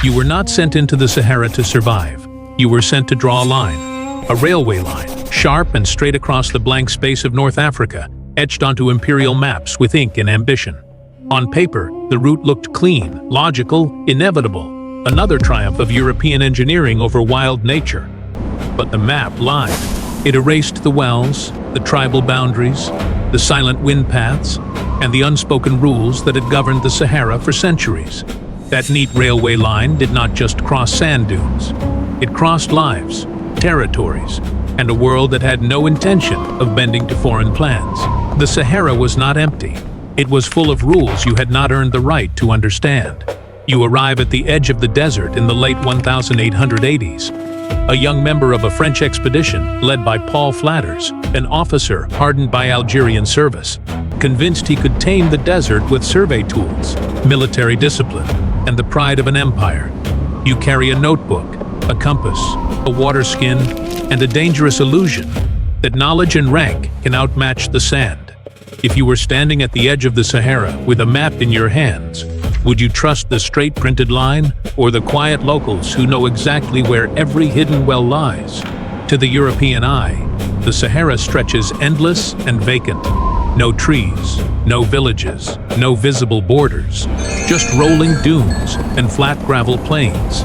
You were not sent into the Sahara to survive. You were sent to draw a line, a railway line, sharp and straight across the blank space of North Africa, etched onto imperial maps with ink and ambition. On paper, the route looked clean, logical, inevitable, another triumph of European engineering over wild nature. But the map lied. It erased the wells, the tribal boundaries, the silent wind paths, and the unspoken rules that had governed the Sahara for centuries. That neat railway line did not just cross sand dunes. It crossed lives, territories, and a world that had no intention of bending to foreign plans. The Sahara was not empty. It was full of rules you had not earned the right to understand. You arrive at the edge of the desert in the late 1880s. A young member of a French expedition led by Paul Flatters, an officer hardened by Algerian service, convinced he could tame the desert with survey tools, military discipline, and the pride of an empire. You carry a notebook, a compass, a water skin, and a dangerous illusion that knowledge and rank can outmatch the sand. If you were standing at the edge of the Sahara with a map in your hands, would you trust the straight printed line or the quiet locals who know exactly where every hidden well lies? To the European eye, the Sahara stretches endless and vacant. No trees, no villages, no visible borders, just rolling dunes and flat gravel plains.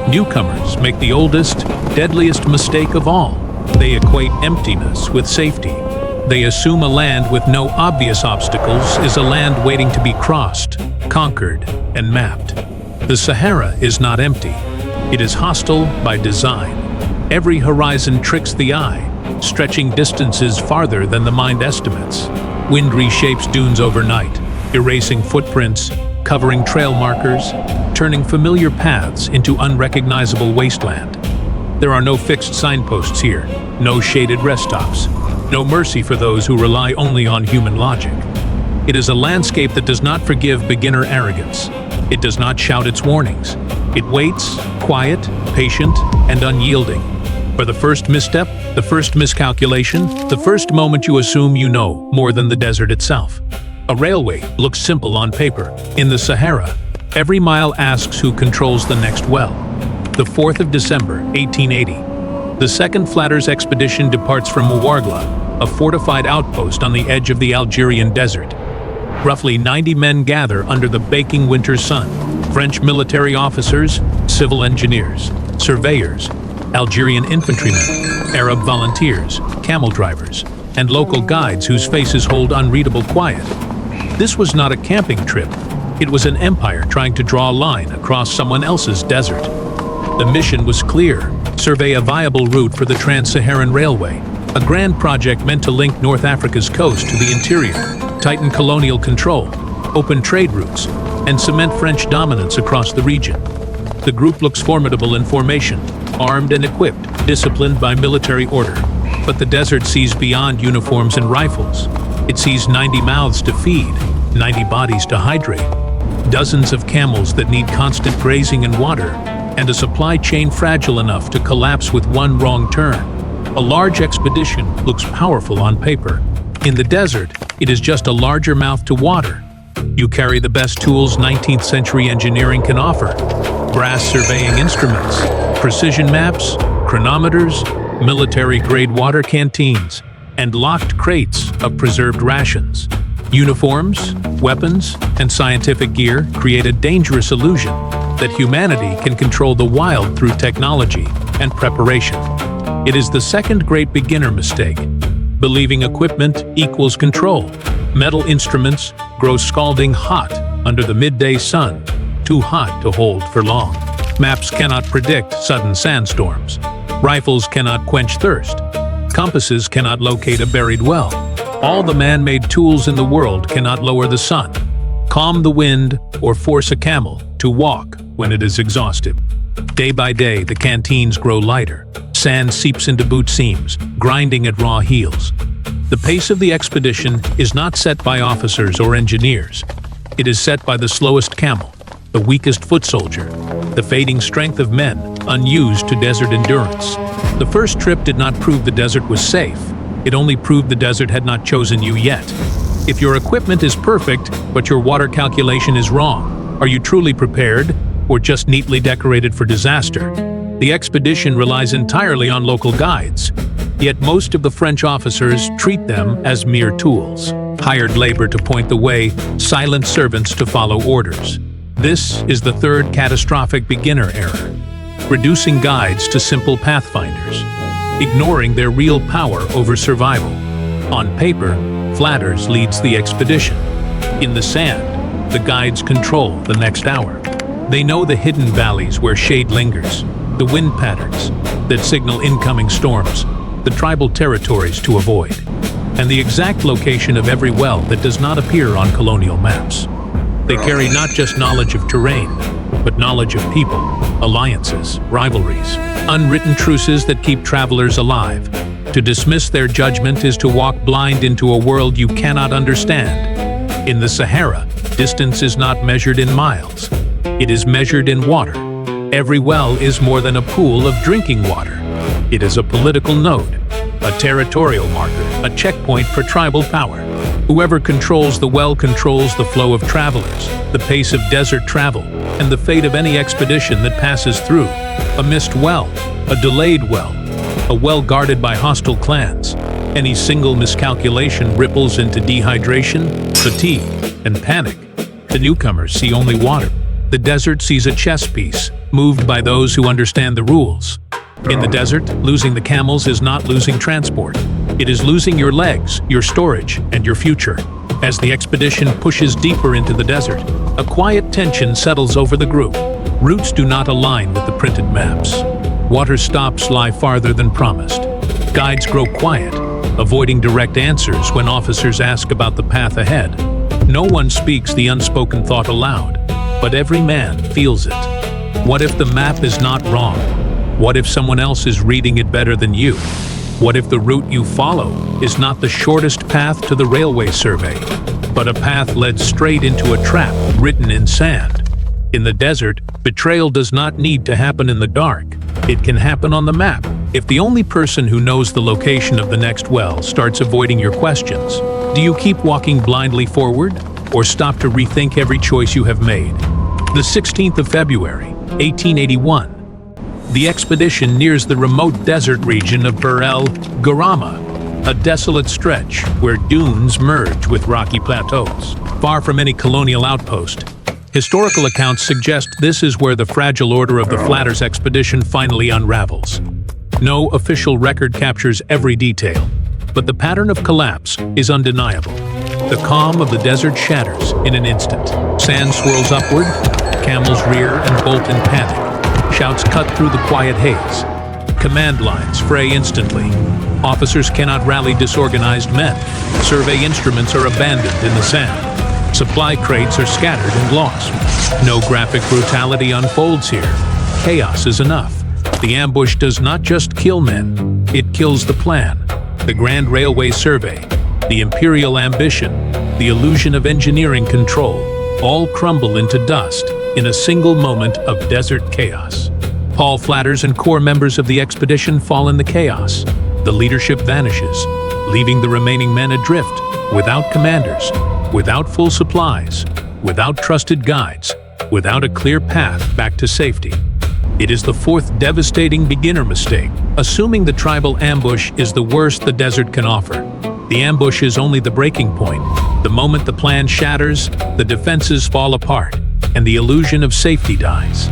Newcomers make the oldest, deadliest mistake of all. They equate emptiness with safety. They assume a land with no obvious obstacles is a land waiting to be crossed, conquered, and mapped. The Sahara is not empty. It is hostile by design. Every horizon tricks the eye, stretching distances farther than the mind estimates. Wind reshapes dunes overnight, erasing footprints, covering trail markers, turning familiar paths into unrecognizable wasteland. There are no fixed signposts here, no shaded rest stops, no mercy for those who rely only on human logic. It is a landscape that does not forgive beginner arrogance. It does not shout its warnings. It waits, quiet, patient, and unyielding. For the first misstep, the first miscalculation, the first moment you assume you know more than the desert itself. A railway looks simple on paper. In the Sahara, every mile asks who controls the next well. The 4th of December, 1880. The second Flatters expedition departs from Ouargla, a fortified outpost on the edge of the Algerian desert. Roughly 90 men gather under the baking winter sun. French military officers, civil engineers, surveyors, Algerian infantrymen, Arab volunteers, camel drivers, and local guides whose faces hold unreadable quiet. This was not a camping trip. It was an empire trying to draw a line across someone else's desert. The mission was clear: survey a viable route for the Trans-Saharan Railway, a grand project meant to link North Africa's coast to the interior, tighten colonial control, open trade routes, and cement French dominance across the region. The group looks formidable in formation, armed and equipped, disciplined by military order. But the desert sees beyond uniforms and rifles. It sees 90 mouths to feed, 90 bodies to hydrate, dozens of camels that need constant grazing and water, and a supply chain fragile enough to collapse with one wrong turn. A large expedition looks powerful on paper. In the desert, it is just a larger mouth to water. You carry the best tools 19th century engineering can offer: brass surveying instruments, precision maps, chronometers, military-grade water canteens, and locked crates of preserved rations. Uniforms, weapons, and scientific gear create a dangerous illusion that humanity can control the wild through technology and preparation. It is the second great beginner mistake: believing equipment equals control. Metal instruments grow scalding hot under the midday sun, too hot to hold for long. Maps cannot predict sudden sandstorms. Rifles cannot quench thirst. Compasses cannot locate a buried well. All the man-made tools in the world cannot lower the sun, calm the wind, or force a camel to walk when it is exhausted. Day by day, the canteens grow lighter. Sand seeps into boot seams, grinding at raw heels. The pace of the expedition is not set by officers or engineers. It is set by the slowest camel, the weakest foot soldier, the fading strength of men unused to desert endurance. The first trip did not prove the desert was safe. It only proved the desert had not chosen you yet. If your equipment is perfect, but your water calculation is wrong, are you truly prepared? or just neatly decorated for disaster. The expedition relies entirely on local guides, yet most of the French officers treat them as mere tools, hired labor to point the way, silent servants to follow orders. This is the third catastrophic beginner error, reducing guides to simple pathfinders, ignoring their real power over survival. On paper, Flatters leads the expedition. In the sand, the guides control the next hour. They know the hidden valleys where shade lingers, the wind patterns that signal incoming storms, the tribal territories to avoid, and the exact location of every well that does not appear on colonial maps. They carry not just knowledge of terrain, but knowledge of people, alliances, rivalries, unwritten truces that keep travelers alive. To dismiss their judgment is to walk blind into a world you cannot understand. In the Sahara, distance is not measured in miles. It is measured in water. Every well is more than a pool of drinking water. It is a political node, a territorial marker, a checkpoint for tribal power. Whoever controls the well controls the flow of travelers, the pace of desert travel, and the fate of any expedition that passes through. A missed well, a delayed well, a well guarded by hostile clans. Any single miscalculation ripples into dehydration, fatigue, and panic. The newcomers see only water. The desert sees a chess piece, moved by those who understand the rules. In the desert, losing the camels is not losing transport. It is losing your legs, your storage, and your future. As the expedition pushes deeper into the desert, a quiet tension settles over the group. Routes do not align with the printed maps. Water stops lie farther than promised. Guides grow quiet, avoiding direct answers when officers ask about the path ahead. No one speaks the unspoken thought aloud, but every man feels it. What if the map is not wrong? What if someone else is reading it better than you? What if the route you follow is not the shortest path to the railway survey, but a path led straight into a trap written in sand? In the desert, betrayal does not need to happen in the dark. It can happen on the map. If the only person who knows the location of the next well starts avoiding your questions, do you keep walking blindly forward, or stop to rethink every choice you have made? The 16th of February, 1881. The expedition nears the remote desert region of el-Garama, a desolate stretch where dunes merge with rocky plateaus. Far from any colonial outpost, historical accounts suggest this is where the fragile order of the Flatters expedition finally unravels. No official record captures every detail, but the pattern of collapse is undeniable. The calm of the desert shatters in an instant. Sand swirls upward, camels rear and bolt in panic. Shouts cut through the quiet haze. Command lines fray instantly. Officers cannot rally disorganized men. Survey instruments are abandoned in the sand. Supply crates are scattered and lost. No graphic brutality unfolds here. Chaos is enough. The ambush does not just kill men, it kills the plan. The Grand Railway Survey, the imperial ambition, the illusion of engineering control, all crumble into dust in a single moment of desert chaos. Paul Flatters and core members of the expedition fall in the chaos. The leadership vanishes, leaving the remaining men adrift, without commanders, without full supplies, without trusted guides, without a clear path back to safety. It is the fourth devastating beginner mistake, assuming the tribal ambush is the worst the desert can offer. The ambush is only the breaking point. The moment the plan shatters, the defenses fall apart, and the illusion of safety dies.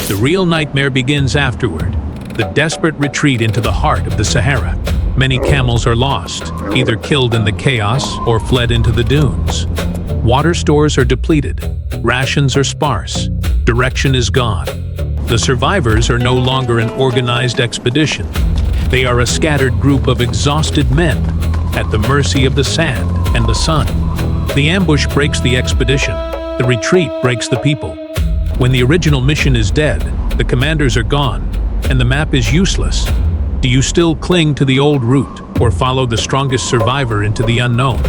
The real nightmare begins afterward, the desperate retreat into the heart of the Sahara. Many camels are lost, either killed in the chaos or fled into the dunes. Water stores are depleted, rations are sparse, direction is gone. The survivors are no longer an organized expedition. They are a scattered group of exhausted men, at the mercy of the sand and the sun. The ambush breaks the expedition. The retreat breaks the people. When the original mission is dead, the commanders are gone, and the map is useless. Do you still cling to the old route, or follow the strongest survivor into the unknown?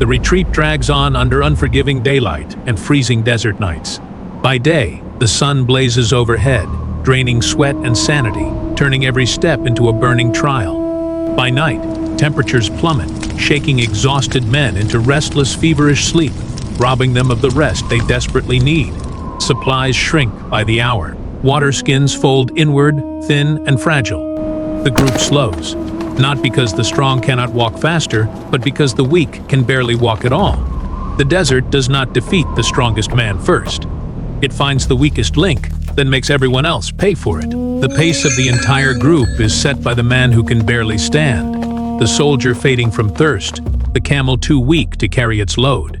The retreat drags on under unforgiving daylight and freezing desert nights. By day, the sun blazes overhead, draining sweat and sanity, turning every step into a burning trial. By night, temperatures plummet, shaking exhausted men into restless, feverish sleep, robbing them of the rest they desperately need. Supplies shrink by the hour. Water skins fold inward, thin and fragile. The group slows, not because the strong cannot walk faster, but because the weak can barely walk at all. The desert does not defeat the strongest man first. It finds the weakest link, then makes everyone else pay for it. The pace of the entire group is set by the man who can barely stand, the soldier fading from thirst, the camel too weak to carry its load.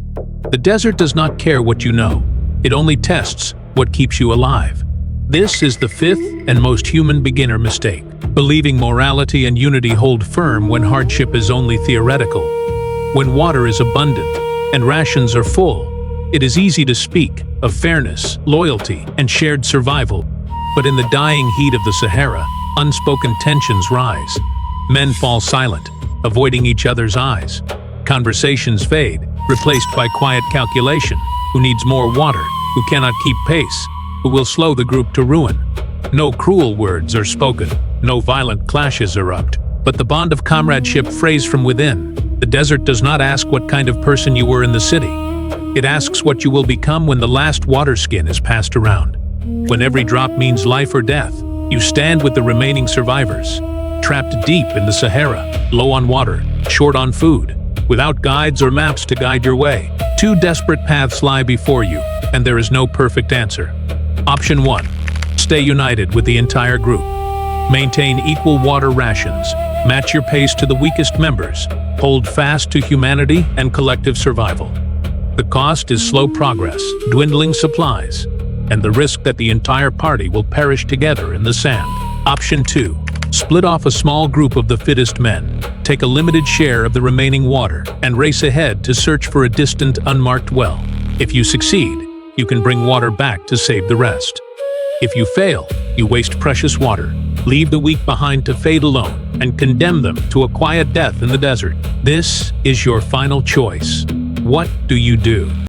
The desert does not care what you know. It only tests what keeps you alive. This is the fifth and most human beginner mistake, believing morality and unity hold firm when hardship is only theoretical. When water is abundant and rations are full, it is easy to speak of fairness, loyalty, and shared survival. But in the dying heat of the Sahara, unspoken tensions rise. Men fall silent, avoiding each other's eyes. Conversations fade, replaced by quiet calculation. Who needs more water? Who cannot keep pace? Who will slow the group to ruin? No cruel words are spoken, no violent clashes erupt, but the bond of comradeship frays from within. The desert does not ask what kind of person you were in the city. It asks what you will become when the last water skin is passed around. When every drop means life or death, you stand with the remaining survivors, trapped deep in the Sahara, low on water, short on food, without guides or maps to guide your way. Two desperate paths lie before you, and there is no perfect answer. Option 1. Stay united with the entire group. Maintain equal water rations, match your pace to the weakest members, hold fast to humanity and collective survival. The cost is slow progress, dwindling supplies, and the risk that the entire party will perish together in the sand. Option 2. Split off a small group of the fittest men, take a limited share of the remaining water, and race ahead to search for a distant, unmarked well. If you succeed, you can bring water back to save the rest. If you fail, you waste precious water, leave the weak behind to fade alone, and condemn them to a quiet death in the desert. This is your final choice. What do you do?